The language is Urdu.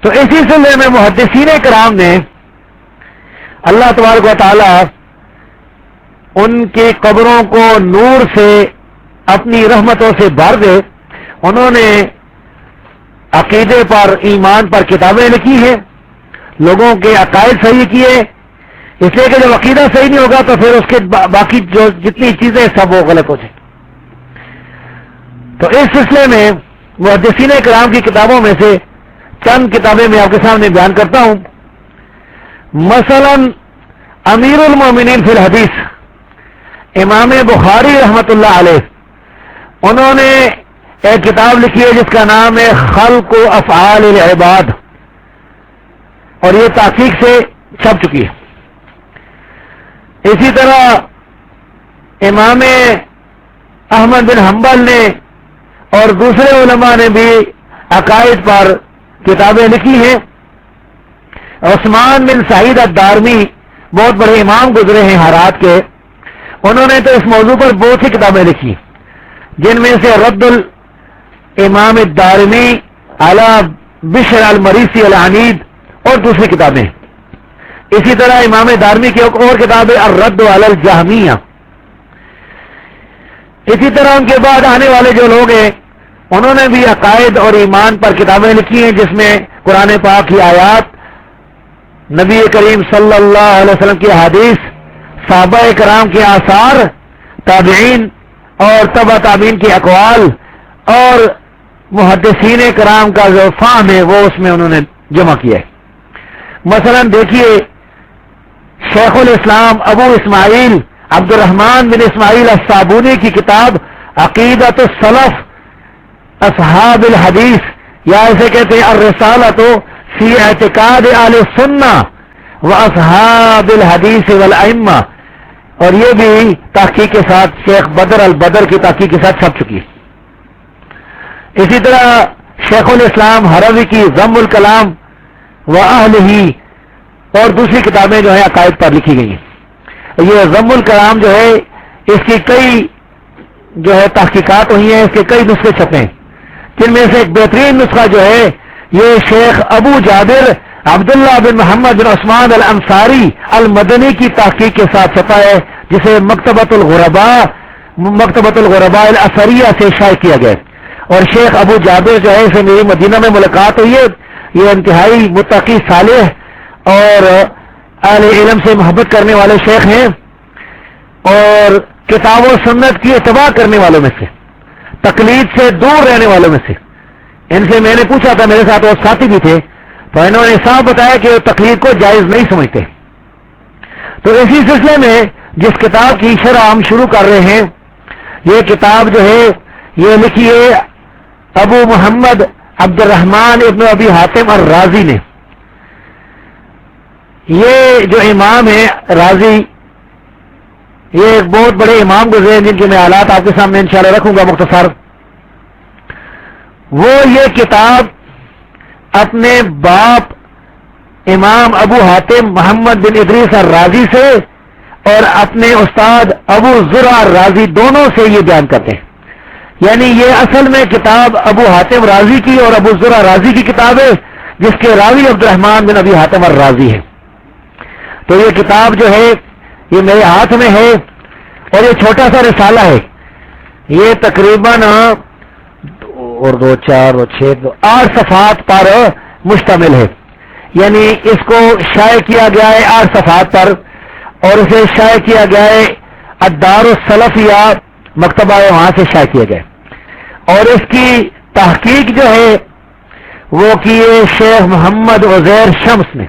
تو اسی سلسلے میں محدثین کرام نے اللہ تبارک و تعالی ان کی قبروں کو نور سے اپنی رحمتوں سے بھر دے، انہوں نے عقیدے پر ایمان پر کتابیں لکھی ہیں، لوگوں کے عقائد صحیح کیے، اس لیے کہ جب عقیدہ صحیح نہیں ہوگا تو پھر اس کے باقی جو جتنی چیزیں سب وہ غلط ہو جائیں۔ تو اس سلسلے میں محدثین کرام کی کتابوں میں سے چند کتابیں میں آپ کے سامنے بیان کرتا ہوں۔ مثلا امیر المومنین فی الحدیث امام بخاری رحمت اللہ علیہ، انہوں نے ایک کتاب لکھی ہے جس کا نام ہے خلق و افعال العباد، اور یہ تحقیق سے چھپ چکی ہے۔ اسی طرح امام احمد بن حنبل نے اور دوسرے علماء نے بھی عقائد پر کتابیں لکھی ہیں۔ عثمان بن سعید الدارمی بہت بڑے امام گزرے ہیں ہرات کے، انہوں نے تو اس موضوع پر بہت سی کتابیں لکھی، جن میں سے رد الامام الدارمی علی بشر المریسی العنید اور دوسری کتابیں۔ اسی طرح امام دارمی کی ایک اور کتاب ہے الرد علی الجہمیہ۔ اسی طرح ان کے بعد آنے والے جو لوگ ہیں انہوں نے بھی عقائد اور ایمان پر کتابیں لکھی ہیں، جس میں قرآن پاک کی آیات، نبی کریم صلی اللہ علیہ وسلم کی حدیث، صحابہ کرام کے آثار، تابعین اور تبع تابعین کی اقوال اور محدثین کرام کا جو فہم ہے وہ اس میں انہوں نے جمع کیا ہے۔ مثلا دیکھیے شیخ الاسلام ابو اسماعیل عبد الرحمن بن اسماعیل الصابونی کی کتاب عقیدۃ السلف اصحاب الحدیث، یا اسے کہتے ہیں الرسالۃ فی اعتقاد اہل السنہ و اصحاب الحدیث والائمہ، اور یہ بھی تحقیق کے ساتھ شیخ بدر البدر کی تحقیق کے ساتھ چھپ چکی ہے۔ اسی طرح شیخ الاسلام ہروی کی ذم الکلام و اہلہ اور دوسری کتابیں جو ہیں عقائد پر لکھی گئی ہیں۔ یہ ذم الکلام جو ہے اس کی کئی جو ہے تحقیقات ہوئی ہیں، اس کے کئی نسخے چھپے ہیں، جن میں سے ایک بہترین نسخہ جو ہے یہ شیخ ابو جابر عبداللہ بن محمد بن عثمان الانصاری المدنی کی تحقیق کے ساتھ چھپا ہے، جسے مکتبۃ الغرباء الاثریہ سے شائع کیا گیا۔ اور شیخ ابو جابر جو ہے اسے میری مدینہ میں ملاقات ہوئی ہے، یہ انتہائی متقی صالح اور اہل علم سے محبت کرنے والے شیخ ہیں، اور کتاب و سنت کی اتباع کرنے والوں میں سے، تقلید سے دور رہنے والوں میں سے۔ ان سے میں نے پوچھا تھا، میرے ساتھ وہ ساتھی بھی تھے، تو انہوں نے صاف بتایا کہ وہ تقلید کو جائز نہیں سمجھتے۔ تو اسی سلسلے میں جس کتاب کی شرح ہم شروع کر رہے ہیں، یہ کتاب جو ہے یہ لکھی ہے ابو محمد عبد الرحمن ابن ابی حاتم الرازی نے۔ یہ جو امام ہے رازی، یہ ایک بہت بڑے امام گزرے ہیں، جن کے میں حالات آپ کے سامنے انشاءاللہ رکھوں گا مختصر۔ وہ یہ کتاب اپنے باپ امام ابو حاتم محمد بن ادریس الرازی سے اور اپنے استاد ابو زرع الرازی دونوں سے یہ بیان کرتے ہیں، یعنی یہ اصل میں کتاب ابو حاتم رازی کی اور ابو زرع رازی کی کتاب ہے، جس کے راوی عبد الرحمن بن ابی حاتم الرازی ہے۔ تو یہ کتاب جو ہے یہ میرے ہاتھ میں ہے، اور یہ چھوٹا سا رسالہ ہے، یہ تقریباً 8 صفحات پر مشتمل ہے، یعنی اس کو شائع کیا گیا ہے 8 صفحات پر، اور اسے شائع کیا گیا ہے الدار السلفیہ مکتبہ ہے، وہاں سے شائع کیا گیا، اور اس کی تحقیق جو ہے وہ کی شیخ محمد عزیر شمس نے۔